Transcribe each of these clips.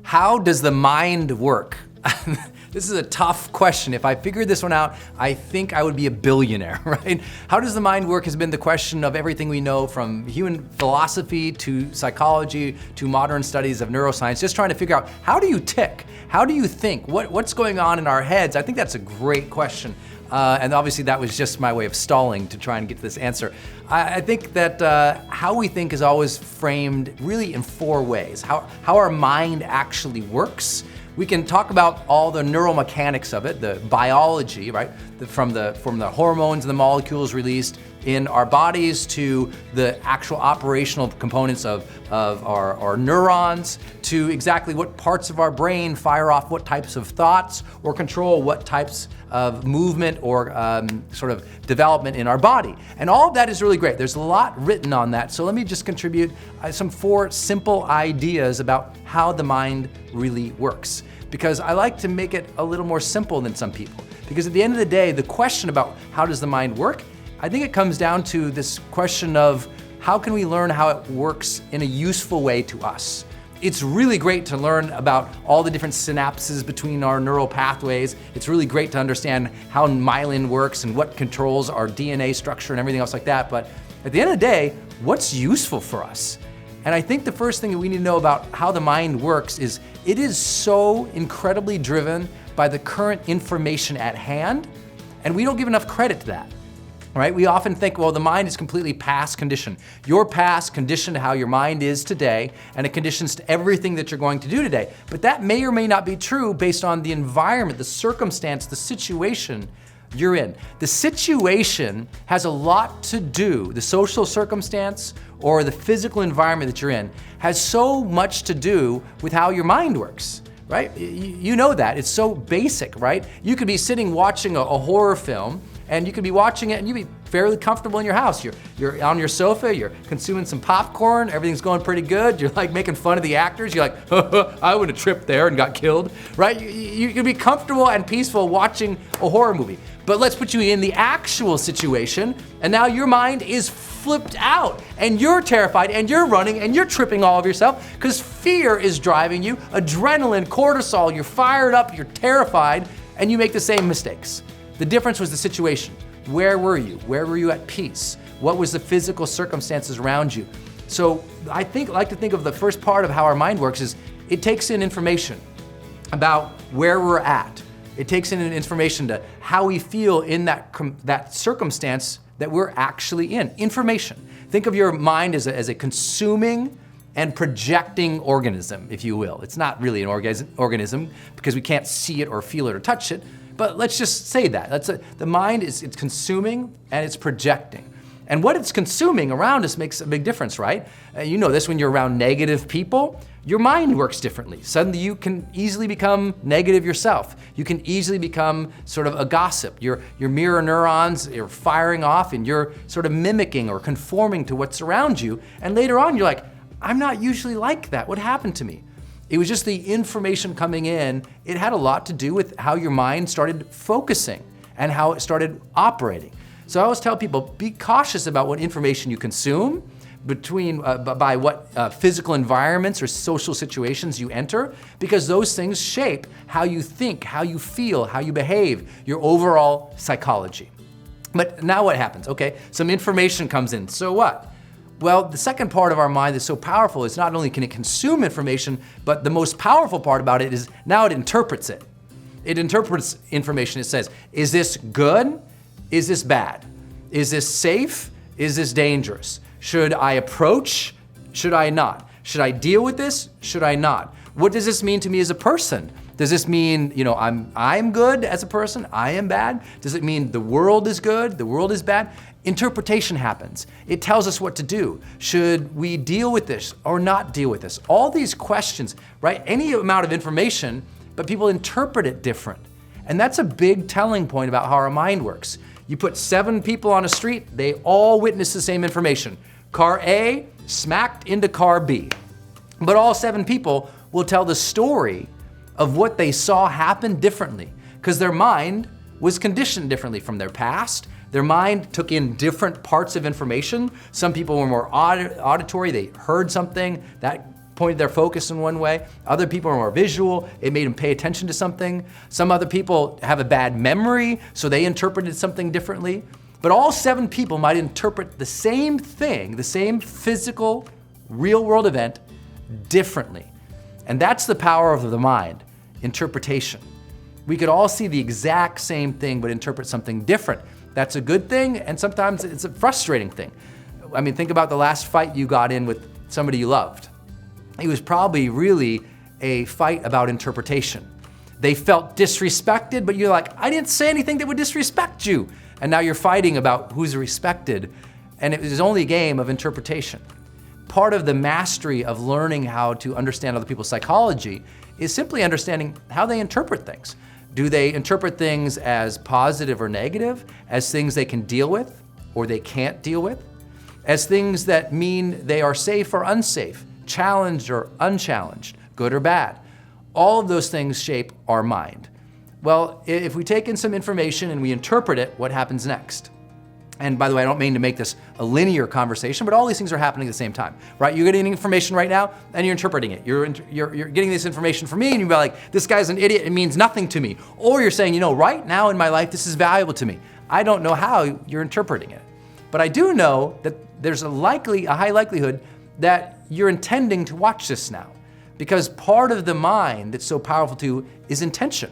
How does the mind work? This is a tough question. If I figured this one out, I think I would be a billionaire, right? How does the mind work has been the question of everything we know, from human philosophy to psychology to modern studies of neuroscience, just trying to figure out, how do you tick? How do you think? What's going on in our heads? I think that's a great question. And obviously that was just my way of stalling to try and get to this answer. I think that how we think is always framed really in four ways. How our mind actually works. We can talk about all the neuromechanics of it, the biology, right? From the hormones and the molecules released in our bodies to the actual operational components of our neurons, to exactly what parts of our brain fire off what types of thoughts or control what types of movement or sort of development in our body. And all of that is really great. There's a lot written on that. So let me just contribute some four simple ideas about how the mind really works. Because I like to make it a little more simple than some people. Because at the end of the day, the question about how does the mind work, I think it comes down to this question of how can we learn how it works in a useful way to us. It's really great to learn about all the different synapses between our neural pathways. It's really great to understand how myelin works and what controls our DNA structure and everything else like that. But at the end of the day, what's useful for us? And I think the first thing that we need to know about how the mind works is it is so incredibly driven by the current information at hand, and we don't give enough credit to that. Right? We often think, well, the mind is completely past conditioned. Your past conditioned to how your mind is today, and it conditions to everything that you're going to do today. But that may or may not be true based on the environment, the circumstance, the situation you're in. The situation has a lot to do, the social circumstance or the physical environment that you're in has so much to do with how your mind works. Right? You know that. It's so basic, right? You could be sitting watching a horror film, and you could be watching it and you'd be fairly comfortable in your house. You're on your sofa, you're consuming some popcorn, everything's going pretty good. You're like making fun of the actors. You're like, I would have tripped there and got killed, right? You can be comfortable and peaceful watching a horror movie. But let's put you in the actual situation, and now your mind is flipped out, and you're terrified, and you're running, and you're tripping all over yourself because fear is driving you, adrenaline, cortisol, you're fired up, you're terrified, and you make the same mistakes. The difference was the situation. Where were you? Where were you at peace? What was the physical circumstances around you? So I like to think of the first part of how our mind works is it takes in information about where we're at. It takes in information to how we feel in that circumstance that we're actually in. Information. Think of your mind as a consuming and projecting organism, if you will. It's not really an organism because we can't see it or feel it or touch it. But let's just say that. The mind it's consuming and it's projecting. And what it's consuming around us makes a big difference, right? You know this when you're around negative people, your mind works differently. Suddenly you can easily become negative yourself. You can easily become sort of a gossip. Your mirror neurons are firing off and you're sort of mimicking or conforming to what's around you. And later on you're like, I'm not usually like that. What happened to me? It was just the information coming in. It had a lot to do with how your mind started focusing and how it started operating. So I always tell people, be cautious about what information you consume by what physical environments or social situations you enter, because those things shape how you think, how you feel, how you behave, your overall psychology. But now what happens? Okay, some information comes in, so what? Well, the second part of our mind is so powerful, it's not only can it consume information, but the most powerful part about it is now it interprets it. It interprets information. It says, is this good? Is this bad? Is this safe? Is this dangerous? Should I approach? Should I not? Should I deal with this? Should I not? What does this mean to me as a person? Does this mean, I'm good as a person, I am bad? Does it mean the world is good, the world is bad? Interpretation happens. It tells us what to do. Should we deal with this or not deal with this? All these questions, right? Any amount of information, but people interpret it different. And that's a big telling point about how our mind works. You put 7 people on a street, they all witness the same information. Car A smacked into car B. But all 7 people will tell the story of what they saw happen differently because their mind was conditioned differently from their past. Their mind took in different parts of information. Some people were more auditory, they heard something, that pointed their focus in one way. Other people are more visual. It made them pay attention to something. Some other people have a bad memory, so they interpreted something differently. But all 7 people might interpret the same thing, the same physical, real-world event, differently. And that's the power of the mind, interpretation. We could all see the exact same thing, but interpret something different. That's a good thing, and sometimes it's a frustrating thing. I mean, think about the last fight you got in with somebody you loved. It was probably really a fight about interpretation. They felt disrespected, but you're like, I didn't say anything that would disrespect you. And now you're fighting about who's respected, and it was only a game of interpretation. Part of the mastery of learning how to understand other people's psychology is simply understanding how they interpret things. Do they interpret things as positive or negative, as things they can deal with or they can't deal with, as things that mean they are safe or unsafe, challenged or unchallenged, good or bad? All of those things shape our mind. Well, if we take in some information and we interpret it, what happens next? And by the way, I don't mean to make this a linear conversation, but all these things are happening at the same time, right? You're getting information right now and you're interpreting it. You're getting this information from me and you're like, this guy's an idiot, it means nothing to me. Or you're saying, right now in my life, this is valuable to me. I don't know how you're interpreting it. But I do know that there's a high likelihood that you're intending to watch this now, because part of the mind that's so powerful too is intention.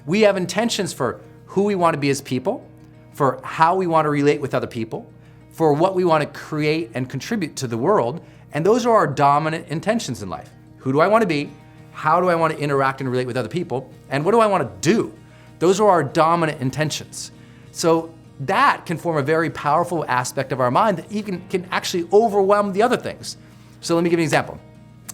We have intentions for who we want to be as people, for how we want to relate with other people, for what we want to create and contribute to the world, and those are our dominant intentions in life. Who do I want to be? How do I want to interact and relate with other people? And what do I want to do? Those are our dominant intentions. So that can form a very powerful aspect of our mind that even can actually overwhelm the other things. So let me give you an example.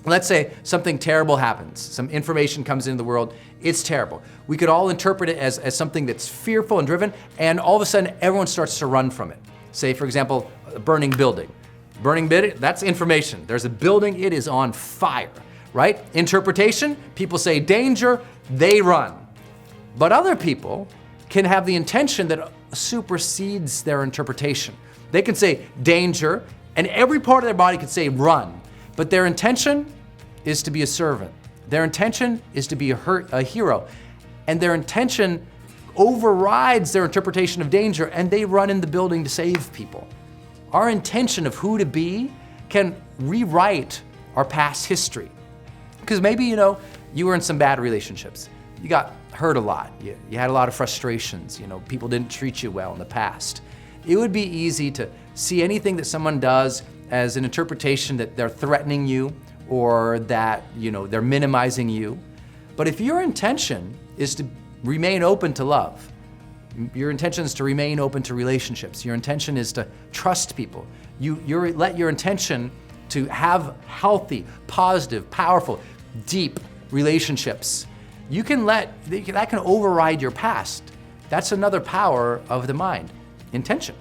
Let's say something terrible happens. Some information comes into the world. It's terrible. We could all interpret it as something that's fearful and driven, and all of a sudden everyone starts to run from it. Say, for example, a burning building. Burning building, that's information. There's a building, it is on fire, right? Interpretation, people say danger, they run. But other people can have the intention that supersedes their interpretation. They can say danger, and every part of their body could say run. But their intention is to be a servant. Their intention is to be a hero. And their intention overrides their interpretation of danger, and they run in the building to save people. Our intention of who to be can rewrite our past history. Because maybe, you were in some bad relationships. You got hurt a lot. You had a lot of frustrations. People didn't treat you well in the past. It would be easy to see anything that someone does as an interpretation that they're threatening you or that, they're minimizing you. But if your intention is to remain open to love, your intention is to remain open to relationships, your intention is to trust people, let your intention to have healthy, positive, powerful, deep relationships, that can override your past. That's another power of the mind, intention.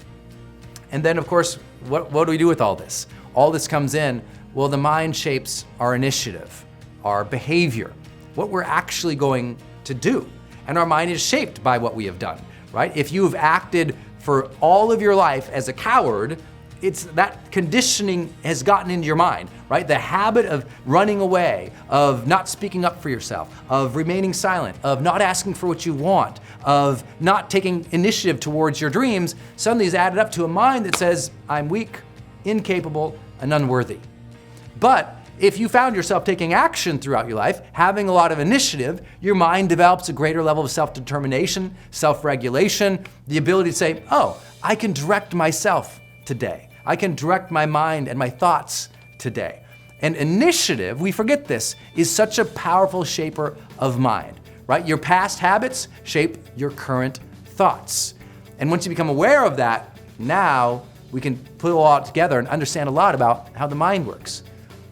And then, of course, what do we do with all this? All this comes in, well, the mind shapes our initiative, our behavior, what we're actually going to do. And our mind is shaped by what we have done, right? If you've acted for all of your life as a coward, it's that conditioning has gotten into your mind, right? The habit of running away, of not speaking up for yourself, of remaining silent, of not asking for what you want, of not taking initiative towards your dreams, suddenly is added up to a mind that says, I'm weak, incapable, and unworthy. But if you found yourself taking action throughout your life, having a lot of initiative, your mind develops a greater level of self-determination, self-regulation, the ability to say, oh, I can direct myself today. I can direct my mind and my thoughts today. And initiative, we forget this, is such a powerful shaper of mind, right? Your past habits shape your current thoughts. And once you become aware of that, now we can put it all together and understand a lot about how the mind works.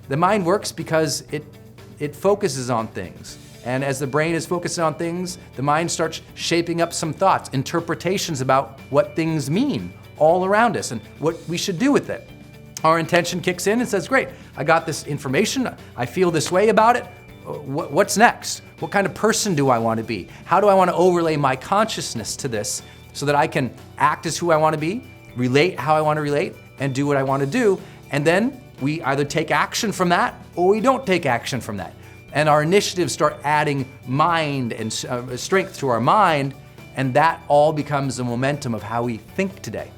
The mind works because it focuses on things. And as the brain is focusing on things, the mind starts shaping up some thoughts, interpretations about what things mean all around us and what we should do with it. Our intention kicks in and says, great, I got this information, I feel this way about it, what's next? What kind of person do I want to be? How do I want to overlay my consciousness to this so that I can act as who I want to be, relate how I want to relate, and do what I want to do? And then we either take action from that or we don't take action from that. And our initiatives start adding mind and strength to our mind, and that all becomes the momentum of how we think today.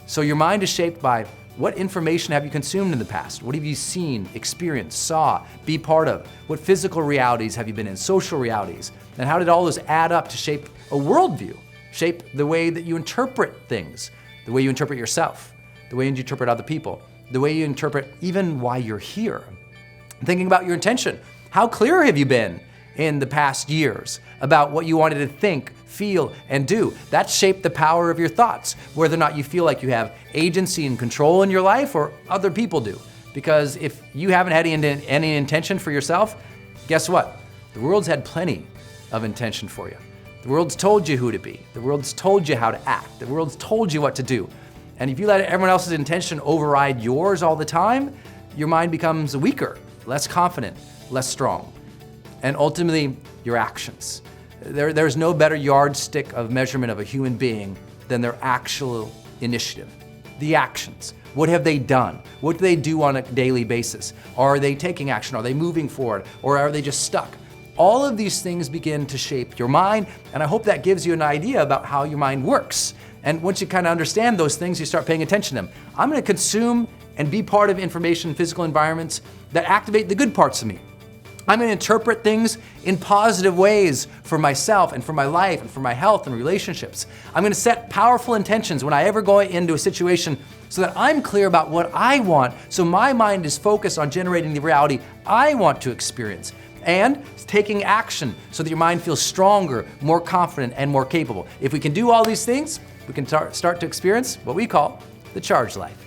So your mind is shaped by what information have you consumed in the past? What have you seen, experienced, saw, be part of? What physical realities have you been in, social realities? And how did all those add up to shape a worldview, shape the way that you interpret things, the way you interpret yourself, the way you interpret other people, the way you interpret even why you're here? Thinking about your intention. How clear have you been in the past years about what you wanted to think, feel, and do? That shaped the power of your thoughts, whether or not you feel like you have agency and control in your life or other people do. Because if you haven't had any intention for yourself, guess what? The world's had plenty of intention for you. The world's told you who to be. The world's told you how to act. The world's told you what to do. And if you let everyone else's intention override yours all the time, your mind becomes weaker, less confident, less strong. And ultimately, your actions. There's no better yardstick of measurement of a human being than their actual initiative. The actions. What have they done? What do they do on a daily basis? Are they taking action? Are they moving forward? Or are they just stuck? All of these things begin to shape your mind, and I hope that gives you an idea about how your mind works. And once you kind of understand those things, you start paying attention to them. I'm going to consume and be part of information, physical environments that activate the good parts of me. I'm going to interpret things in positive ways for myself and for my life and for my health and relationships. I'm going to set powerful intentions when I ever go into a situation so that I'm clear about what I want, so my mind is focused on generating the reality I want to experience. And taking action so that your mind feels stronger, more confident, and more capable. If we can do all these things, we can start to experience what we call the charged life.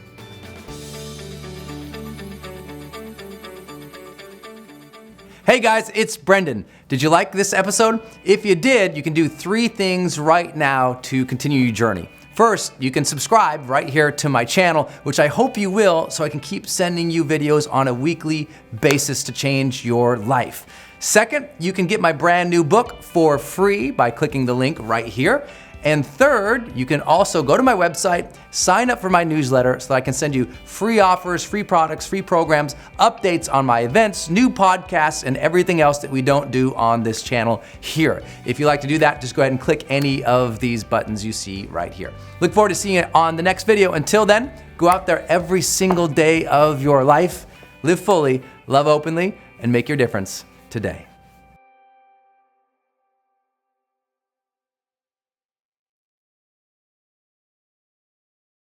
Hey guys, it's Brendan. Did you like this episode? If you did, you can do 3 things right now to continue your journey. First, you can subscribe right here to my channel, which I hope you will, so I can keep sending you videos on a weekly basis to change your life. Second, you can get my brand new book for free by clicking the link right here. And third, you can also go to my website, sign up for my newsletter so that I can send you free offers, free products, free programs, updates on my events, new podcasts, and everything else that we don't do on this channel here. If you'd like to do that, just go ahead and click any of these buttons you see right here. Look forward to seeing you on the next video. Until then, go out there every single day of your life, live fully, love openly, and make your difference today.